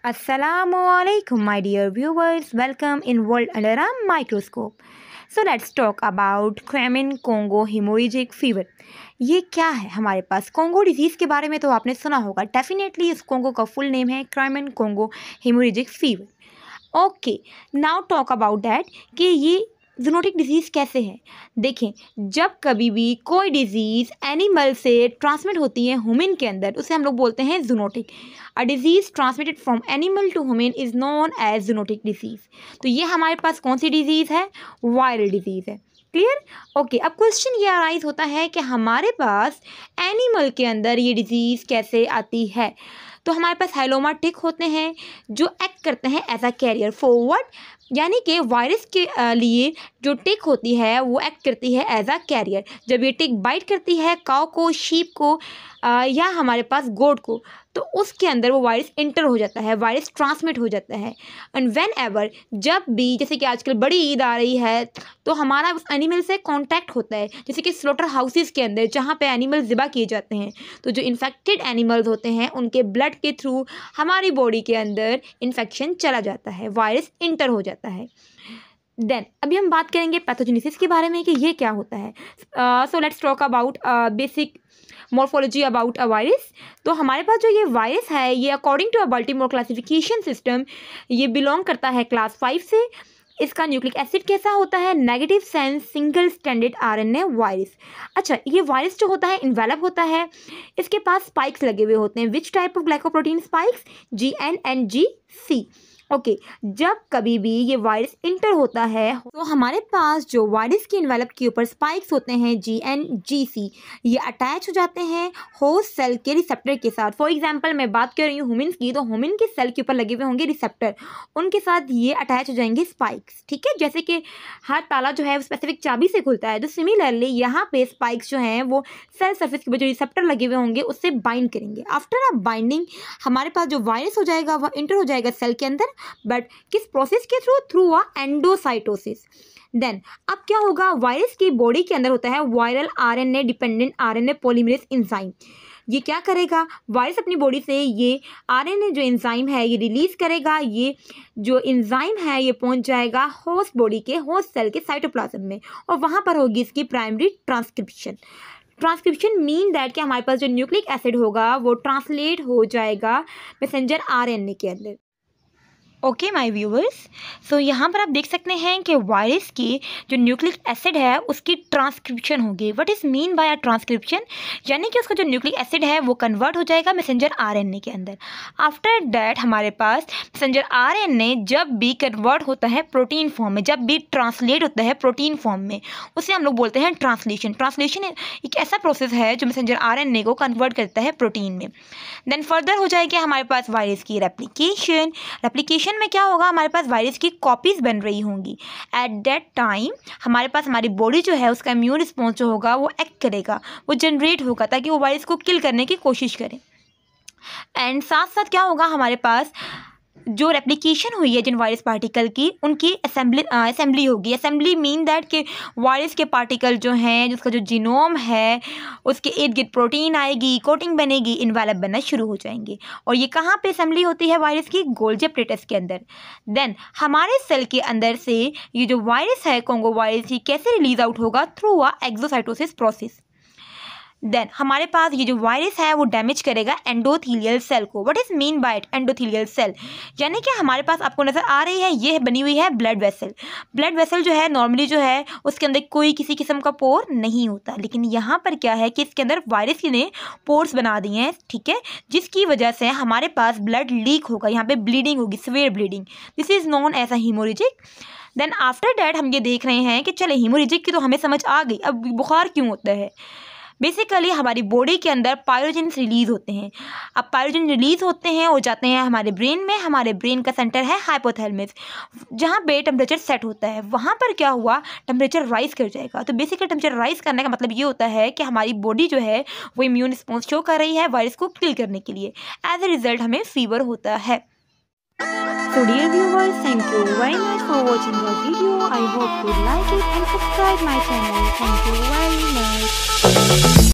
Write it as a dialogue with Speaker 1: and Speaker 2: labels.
Speaker 1: Assalamualaikum, my dear viewers. Welcome in World Under a Microscope. So let's talk about Crimean Congo Hemorrhagic Fever. ये क्या है हमारे पास? Congo disease के बारे में तो आपने सुना होगा. डेफिनेटली इस कोंगो का फुल नेम है Crimean Congo Hemorrhagic Fever. Okay, now talk about that कि ये जूनोटिक डिजीज़ कैसे है. देखें, जब कभी भी कोई डिजीज़ एनिमल से ट्रांसमिट होती है ह्यूमन के अंदर, उसे हम लोग बोलते हैं zoonotic. A disease transmitted from animal to human is known as zoonotic disease. तो ये हमारे पास कौन सी डिजीज़ है? वायरल डिजीज़ है. क्लियर? ओके, अब क्वेश्चन ये अराइज होता है कि हमारे पास एनिमल के अंदर ये डिजीज़ कैसे आती है. तो हमारे पास हाइलोमा टिक होते हैं जो एक्ट करते हैं एज अ कैरियर फॉरवर्ड, यानी कि वायरस के लिए जो टिक होती है वो एक्ट करती है एज अ कैरियर. जब ये टिक बाइट करती है काऊ को, शीप को या हमारे पास गोट को, तो उसके अंदर वो वायरस इंटर हो जाता है, वायरस ट्रांसमिट हो जाता है. एंड व्हेन एवर, जब भी, जैसे कि आजकल बड़ी ईद आ रही है, तो हमारा उस एनिमल से कांटेक्ट होता है. जैसे कि स्लॉटर हाउसेस के अंदर जहाँ पे एनिमल ज़िबा किए जाते हैं, तो जो इन्फेक्टेड एनिमल्स होते हैं उनके ब्लड के थ्रू हमारी बॉडी के अंदर इन्फेक्शन चला जाता है, वायरस इंटर हो जाता है. देन अभी हम बात करेंगे पैथोजेनेसिस के बारे में कि ये क्या होता है. So let's talk about basic morphology about a virus. तो हमारे पास जो ये वायरस है, ये according to a Baltimore classification system ये बिलोंग करता है क्लास 5 से. इसका न्यूक्लिक एसिड कैसा होता है? Negative sense single standard RNA virus. अच्छा, ये वायरस जो होता है इन्वेलप होता है, इसके पास स्पाइक्स लगे हुए होते हैं. Which type of glycoprotein spikes? GN and GC. Okay, जब कभी भी ये वायरस इंटर होता है तो हमारे पास जो वायरस के इन्वेलप के ऊपर स्पाइक्स होते हैं GN GC, ये अटैच हो जाते हैं होस्ट सेल के रिसेप्टर के साथ. फॉर एग्जांपल मैं बात कर रही हूँ ह्यूमन की, तो ह्यूमन के सेल के ऊपर लगे हुए होंगे रिसेप्टर, उनके साथ ये अटैच हो जाएंगे स्पाइक्स. ठीक है, जैसे कि हर ताला जो है वो स्पेसिफिक चाबी से खुलता है, तो सिमिलरली यहाँ पे स्पाइक्स जो हैं वो सेल सर्फेस के ऊपर जो रिसेप्टर लगे हुए होंगे उससे बाइंड करेंगे. आफ्टर अ बाइंडिंग हमारे पास जो वायरस हो जाएगा वह इंटर हो जाएगा सेल के अंदर, बट किस प्रोसेस के through? Through a endocytosis. Then अब क्या होगा? वायरस की बॉडी के अंदर होता है viral RNA dependent RNA polymerase enzyme. ये क्या करेगा? वायरस अपनी बॉडी से ये RNA जो एंजाइम है ये रिलीज करेगा. ये जो एंजाइम है ये पहुंच जाएगा होस्ट बॉडी के होस्ट सेल के साइटोप्लाज्म में, और वहां पर होगी इसकी primary transcription. Transcription mean that कि हमारे पास जो न्यूक्लिक एसिड होगा वो ट्रांसलेट हो जाएगा मैसेंजर RNA के अंदर. ओके माय व्यूवर्स, सो यहाँ पर आप देख सकते हैं कि वायरस की जो न्यूक्लिक एसिड है उसकी ट्रांसक्रिप्शन होगी. What is mean by a transcription? यानी कि उसका जो न्यूक्लिक एसिड है वो कन्वर्ट हो जाएगा मैसेंजर RNA के अंदर. आफ्टर दैट हमारे पास मैसेंजर RNA जब भी कन्वर्ट होता है प्रोटीन फॉर्म में, जब भी ट्रांसलेट होता है प्रोटीन फॉर्म में, उसे हम लोग बोलते हैं ट्रांसलेशन. ट्रांसलेशन एक ऐसा प्रोसेस है जो मैसेंजर RNA को कन्वर्ट करता है प्रोटीन में. देन फर्दर हो जाएगी हमारे पास वायरस की रेप्लिकेशन. रेप्लिकेशन में क्या होगा? हमारे पास वायरस की कॉपीज बन रही होंगी. एट दैट टाइम हमारे पास हमारी बॉडी जो है उसका इम्यून रिस्पॉन्स जो होगा वो एक्ट करेगा, वो जनरेट होगा ताकि वो वायरस को किल करने की कोशिश करें. एंड साथ साथ क्या होगा? हमारे पास जो रेप्लिकेशन हुई है जिन वायरस पार्टिकल की, उनकी असेंबली होगी. असेंबली मीन दैट कि वायरस के पार्टिकल जो हैं, जिसका जो जीनोम है उसके इर्द गिर्द प्रोटीन आएगी, कोटिंग बनेगी, इन्वेलप बनना शुरू हो जाएंगे. और ये कहाँ पे असेंबली होती है वायरस की? गोल्गी एपैरेटस के अंदर. देन हमारे सेल के अंदर से ये जो वायरस है कोंगो वायरस, ये कैसे रिलीज आउट होगा? Through a exocytosis process. Then हमारे पास ये जो वायरस है वो डैमेज करेगा एंडोथीलियल सेल को. What is mean by it? Endothelial cell यानी कि हमारे पास आपको नज़र आ रही है ये बनी हुई है ब्लड वेसल. ब्लड वेसल जो है नॉर्मली जो है उसके अंदर कोई किसी किस्म का पोर नहीं होता, लेकिन यहाँ पर क्या है कि इसके अंदर वायरस ने पोर्स बना दिए हैं. ठीक है, जिसकी वजह से हमारे पास ब्लड लीक होगा, यहाँ पे ब्लीडिंग होगी, severe bleeding. This is known as a haemorrhagic. Then after that हम ये देख रहे हैं कि चले हीमोरेजिक की तो हमें समझ आ गई, अब बुखार क्यों होता है? बेसिकली हमारी बॉडी के अंदर पायरोजन रिलीज़ होते हैं. अब पायरोजन रिलीज़ होते हैं और जाते हैं हमारे ब्रेन में. हमारे ब्रेन का सेंटर है हाइपोथैलेमस, जहाँ पे टेम्परेचर सेट होता है. वहाँ पर क्या हुआ? टेम्परेचर राइज कर जाएगा. तो बेसिकली टेम्परेचर राइज करने का मतलब ये होता है कि हमारी बॉडी जो है वो इम्यून रिस्पॉन्स शो कर रही है वायरस को किल करने के लिए. एज ए रिजल्ट हमें फीवर होता है. So dear viewers, thank you very much for watching the video. I hope you like it and subscribe my channel. Thank you very much.